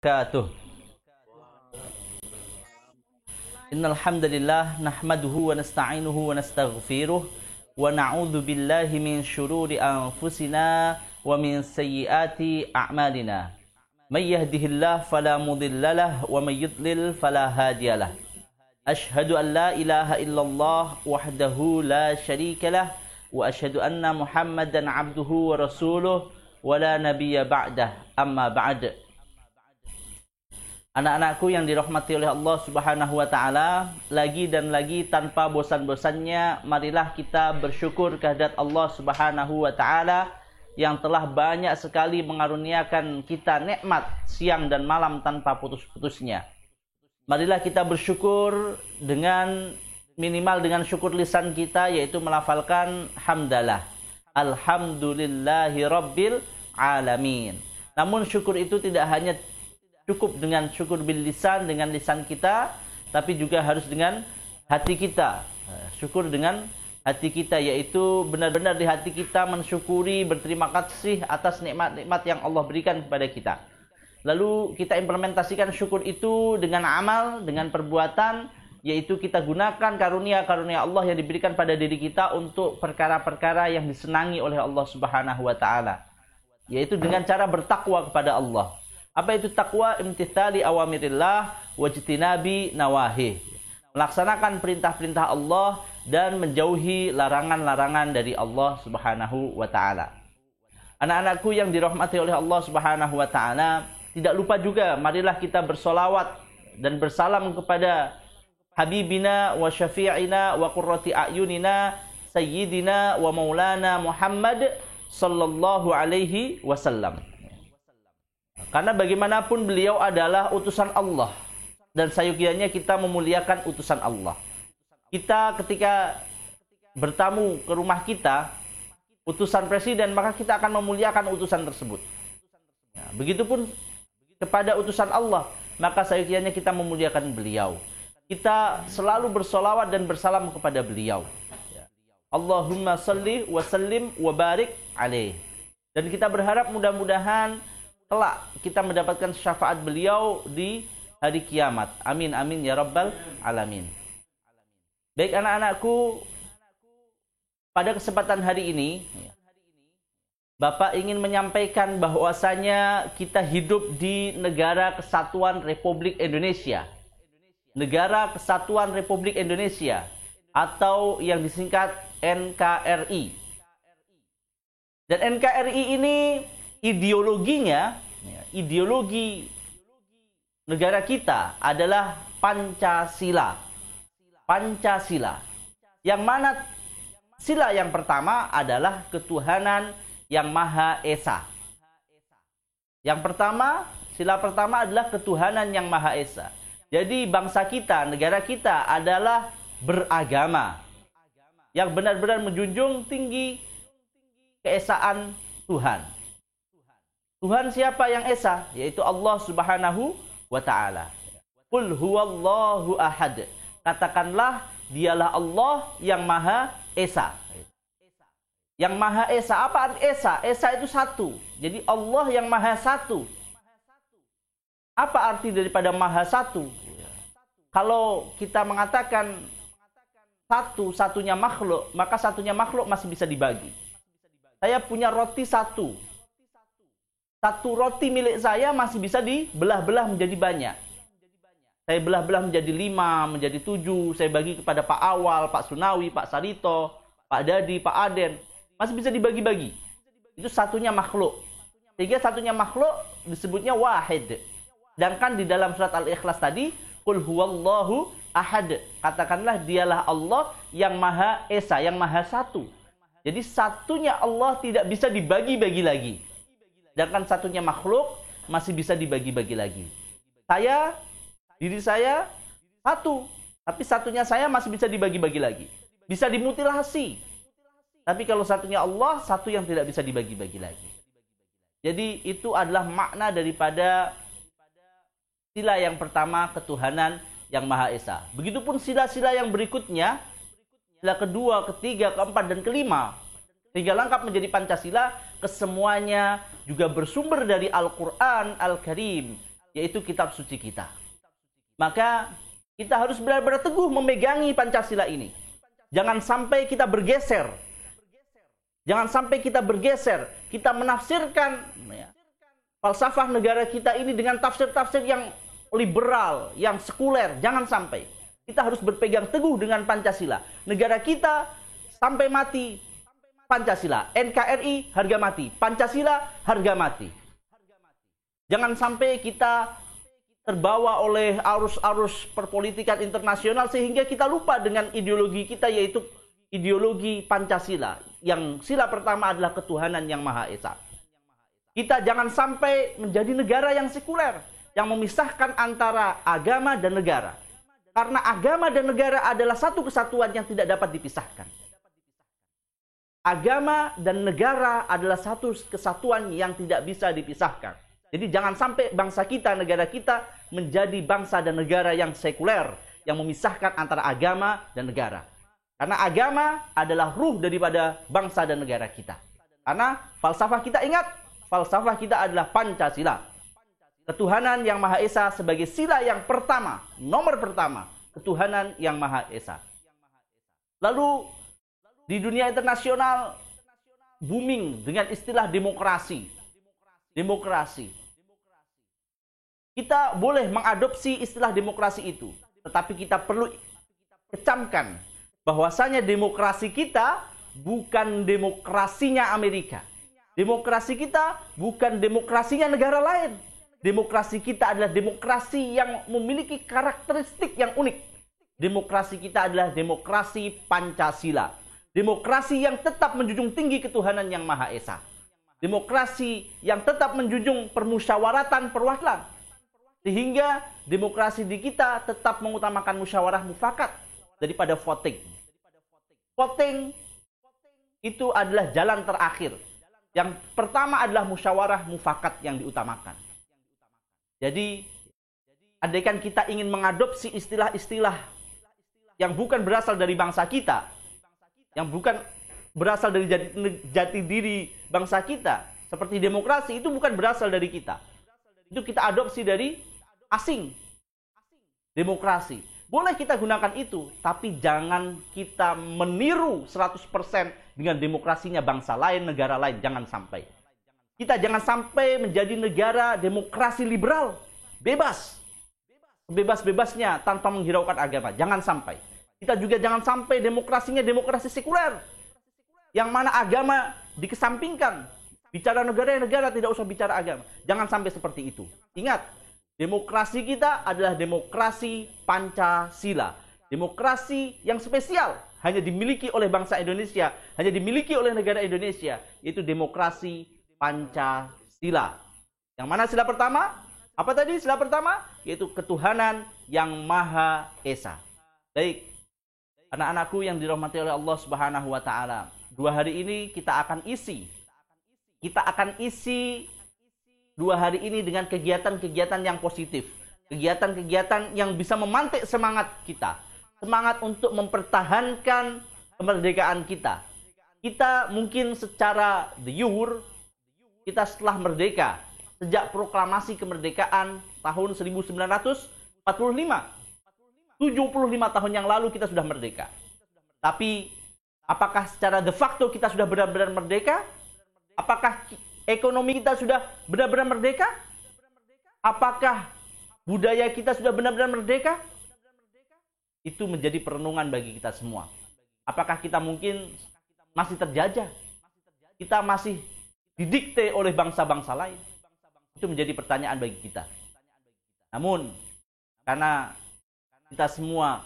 Wabarakatuh. Innal hamdalillah nahmaduhu wa nasta'inuhu wa nastaghfiruh wa na'udzu billahi min syururi anfusina wa min sayyiati a'malina. May yahdihillahu fala mudhillalah wa may yudlil fala hadiyalah. Asyhadu an la ilaha illallah wahdahu la syarikalah wa asyhadu anna Muhammadan 'abduhu wa rasuluh wa la nabiyya ba'dah. Amma ba'd. Anak-anakku yang dirahmati oleh Allah Subhanahu wa taala, lagi dan lagi tanpa bosan-bosannya marilah kita bersyukur kehadirat Allah Subhanahu wa taala yang telah banyak sekali mengaruniakan kita nikmat siang dan malam tanpa putus-putusnya. Marilah kita bersyukur dengan minimal dengan syukur lisan kita, yaitu melafalkan hamdalah. Alhamdulillahi rabbil alamin. Namun syukur itu tidak hanya cukup dengan syukur bil lisan, dengan lisan kita, tapi juga harus dengan hati kita. Syukur dengan hati kita, yaitu benar-benar di hati kita mensyukuri, berterima kasih atas nikmat-nikmat yang Allah berikan kepada kita. Lalu kita implementasikan syukur itu dengan amal, dengan perbuatan, yaitu kita gunakan karunia-karunia Allah yang diberikan pada diri kita untuk perkara-perkara yang disenangi oleh Allah Subhanahu wa taala, yaitu dengan cara bertakwa kepada Allah. Apa itu takwa? Imtithali awamirillah wajtinabi nawahi. Melaksanakan perintah-perintah Allah dan menjauhi larangan-larangan dari Allah Subhanahu wa taala. Anak-anakku yang dirahmati oleh Allah Subhanahu wa taala, tidak lupa juga marilah kita bersolawat dan bersalam kepada habibina wa syafi'ina wa qurrati a'yunina sayyidina wa maulana Muhammad sallallahu alaihi wasallam. Karena bagaimanapun beliau adalah utusan Allah, dan sayukianya kita memuliakan utusan Allah. Kita ketika bertamu ke rumah kita, utusan presiden, maka kita akan memuliakan utusan tersebut. Nah, begitupun kepada utusan Allah, maka sayukianya kita memuliakan beliau. Kita selalu bersolawat dan bersalam kepada beliau. Allahumma salli wa sallim wa barik alaih. Dan kita berharap mudah-mudahan kelak kita mendapatkan syafaat beliau di hari kiamat. Amin amin ya rabbal alamin. Baik anak-anakku, pada kesempatan hari ini Bapak ingin menyampaikan bahwasanya kita hidup di Negara Kesatuan Republik Indonesia. Negara Kesatuan Republik Indonesia atau yang disingkat NKRI. Dan NKRI ini ideologinya, ideologi negara kita adalah Pancasila. Pancasila. Yang mana sila yang pertama adalah ketuhanan yang Maha Esa. Yang pertama, sila pertama adalah ketuhanan yang Maha Esa. Jadi bangsa kita, negara kita adalah beragama yang benar-benar menjunjung tinggi keesaan Tuhan. Tuhan siapa yang esa? Yaitu Allah Subhanahu wa ta'ala. Qul huwallahu ahad. Katakanlah dialah Allah yang Maha Esa. Yang Maha Esa. Apa arti Esa? Esa itu satu. Jadi Allah yang Maha Satu. Apa arti daripada Maha Satu? Kalau kita mengatakan satu-satunya makhluk, maka satunya makhluk masih bisa dibagi. Saya punya roti satu. Satu roti milik saya masih bisa dibelah-belah menjadi banyak. Saya belah-belah menjadi 5, menjadi 7. Saya bagi kepada Pak Awal, Pak Sunawi, Pak Sarito, Pak Dadi, Pak Aden. Masih bisa dibagi-bagi. Itu satunya makhluk. Sehingga satunya makhluk disebutnya wahid. Sedangkan di dalam surat Al-Ikhlas tadi, Qul huwallahu ahad. Katakanlah dialah Allah yang Maha Esa, yang Maha Satu. Jadi satunya Allah tidak bisa dibagi-bagi lagi. Sedangkan satunya makhluk masih bisa dibagi-bagi lagi. Diri saya satu, tapi satunya saya masih bisa dibagi-bagi lagi. Bisa dimutilasi. Tapi kalau satunya Allah, satu yang tidak bisa dibagi-bagi lagi. Jadi itu adalah makna daripada sila yang pertama, ketuhanan yang Maha Esa. Begitupun sila-sila yang berikutnya, sila kedua, ketiga, keempat, dan kelima. Sehingga lengkap menjadi Pancasila, kesemuanya juga bersumber dari Al-Quran Al-Karim. yaitu kitab suci kita. Maka kita harus benar-benar teguh memegangi Pancasila ini. Jangan sampai kita bergeser. Jangan sampai kita bergeser. Kita menafsirkan falsafah negara kita ini dengan tafsir-tafsir yang liberal, yang sekuler. Jangan sampai. Kita harus berpegang teguh dengan Pancasila. Negara kita sampai mati Pancasila. NKRI harga mati. Pancasila harga mati. Jangan sampai kita terbawa oleh arus-arus perpolitikan internasional sehingga kita lupa dengan ideologi kita, yaitu ideologi Pancasila. Yang sila pertama adalah ketuhanan yang Maha Esa. Kita jangan sampai menjadi negara yang sekuler, yang memisahkan antara agama dan negara. Karena agama dan negara adalah satu kesatuan yang tidak dapat dipisahkan. Agama dan negara adalah satu kesatuan yang tidak bisa dipisahkan. Jadi jangan sampai bangsa kita, negara kita menjadi bangsa dan negara yang sekuler, yang memisahkan antara agama dan negara. Karena agama adalah ruh daripada bangsa dan negara kita. Karena falsafah kita, ingat, falsafah kita adalah Pancasila. Ketuhanan yang Maha Esa sebagai sila yang pertama, nomor pertama, ketuhanan yang Maha Esa. Lalu di dunia internasional booming dengan istilah demokrasi. Demokrasi. Kita boleh mengadopsi istilah demokrasi itu, tetapi kita perlu kecamkan bahwasanya demokrasi kita bukan demokrasinya Amerika. Demokrasi kita bukan demokrasinya negara lain. Demokrasi kita adalah demokrasi yang memiliki karakteristik yang unik. Demokrasi kita adalah demokrasi Pancasila. Demokrasi yang tetap menjunjung tinggi ketuhanan yang Maha Esa. Demokrasi yang tetap menjunjung permusyawaratan perwakilan. Sehingga demokrasi di kita tetap mengutamakan musyawarah mufakat daripada voting. Voting itu adalah jalan terakhir. Yang pertama adalah musyawarah mufakat yang diutamakan. Jadi, andaikan kita ingin mengadopsi istilah-istilah yang bukan berasal dari bangsa kita, yang bukan berasal dari jati diri bangsa kita, seperti demokrasi, itu bukan berasal dari kita. Itu kita adopsi dari asing. Demokrasi. Boleh kita gunakan itu, tapi jangan kita meniru 100% dengan demokrasinya bangsa lain, negara lain. Jangan sampai. Kita jangan sampai menjadi negara demokrasi liberal. Bebas. Bebas-bebasnya tanpa menghiraukan agama. Jangan sampai. Kita juga jangan sampai demokrasinya demokrasi sekuler. Yang mana agama dikesampingkan. Bicara negara tidak usah bicara agama. Jangan sampai seperti itu. Ingat, demokrasi kita adalah demokrasi Pancasila. Demokrasi yang spesial. Hanya dimiliki oleh bangsa Indonesia. Hanya dimiliki oleh negara Indonesia. Yaitu demokrasi Pancasila. Yang mana sila pertama? Apa tadi sila pertama? Yaitu ketuhanan yang Maha Esa. Baik. Anak-anakku yang dirahmati oleh Allah Subhanahu wa Ta'ala. 2 hari ini kita akan isi 2 hari ini dengan kegiatan-kegiatan yang positif. Kegiatan-kegiatan yang bisa memantik semangat kita. Semangat untuk mempertahankan kemerdekaan kita. Kita mungkin secara de jure, kita setelah merdeka. Sejak proklamasi kemerdekaan tahun 1945. 75 tahun yang lalu kita sudah merdeka. Tapi apakah secara de facto kita sudah benar-benar merdeka? Apakah ekonomi kita sudah benar-benar merdeka? Apakah budaya kita sudah benar-benar merdeka? Itu menjadi perenungan bagi kita semua. Apakah kita mungkin masih terjajah? Kita masih didikte oleh bangsa-bangsa lain? Itu menjadi pertanyaan bagi kita. Namun, karena kita semua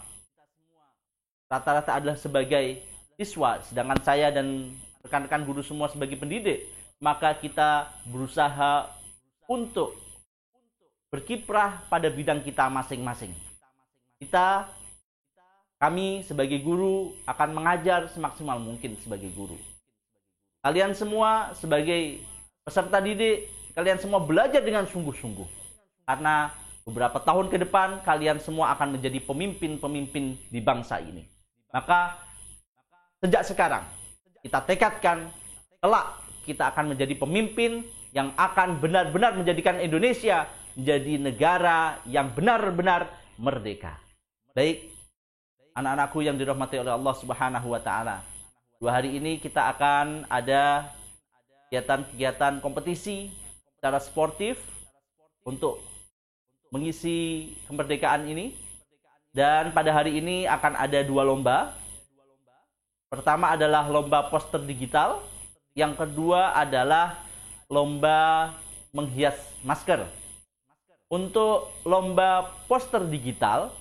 rata-rata adalah sebagai siswa, sedangkan saya dan rekan-rekan guru semua sebagai pendidik, maka kita berusaha untuk berkiprah pada bidang kita masing-masing. Kami sebagai guru akan mengajar semaksimal mungkin sebagai guru. Kalian semua sebagai peserta didik, kalian semua belajar dengan sungguh-sungguh. Karena beberapa tahun ke depan, kalian semua akan menjadi pemimpin-pemimpin di bangsa ini. Maka, sejak sekarang, kita tekadkan, kelak kita akan menjadi pemimpin yang akan benar-benar menjadikan Indonesia menjadi negara yang benar-benar merdeka. Baik, anak-anakku yang dirahmati oleh Allah Subhanahu wa taala. 2 hari ini kita akan ada kegiatan-kegiatan kompetisi secara sportif untuk mengisi kemerdekaan ini. Dan pada hari ini akan ada 2 lomba. Pertama adalah lomba poster digital. Yang kedua adalah lomba menghias masker. Untuk lomba poster digital,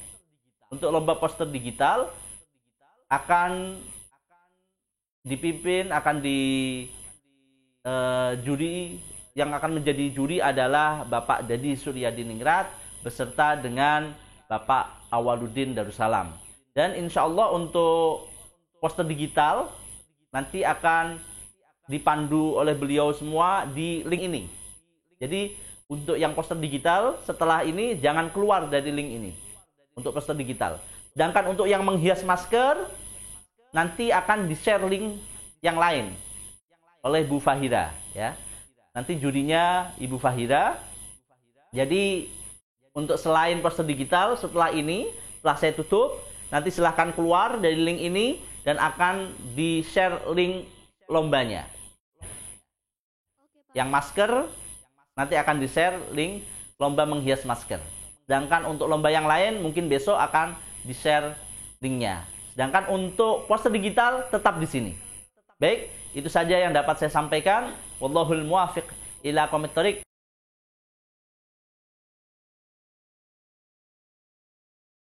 akan dipimpin, juri yang akan menjadi juri adalah Bapak Dadi Suryadiningrat beserta dengan Bapak Awaluddin Darussalam. Dan insya Allah untuk poster digital nanti akan dipandu oleh beliau semua di link ini. Jadi untuk yang poster digital setelah ini jangan keluar dari link ini. Untuk poster digital. Sedangkan untuk yang menghias masker nanti akan di-share link yang lain oleh Bu Fahira, ya. Nanti jurinya Ibu Fahira. Jadi untuk selain poster digital setelah saya tutup, nanti silahkan keluar dari link ini dan akan di-share link lombanya. Yang masker nanti akan di-share link lomba menghias masker. Sedangkan untuk lomba yang lain mungkin besok akan di-share linknya. Sedangkan untuk poster digital tetap di sini. Baik, itu saja yang dapat saya sampaikan. Wallahul muwaffiq ila aqwamit thoriq.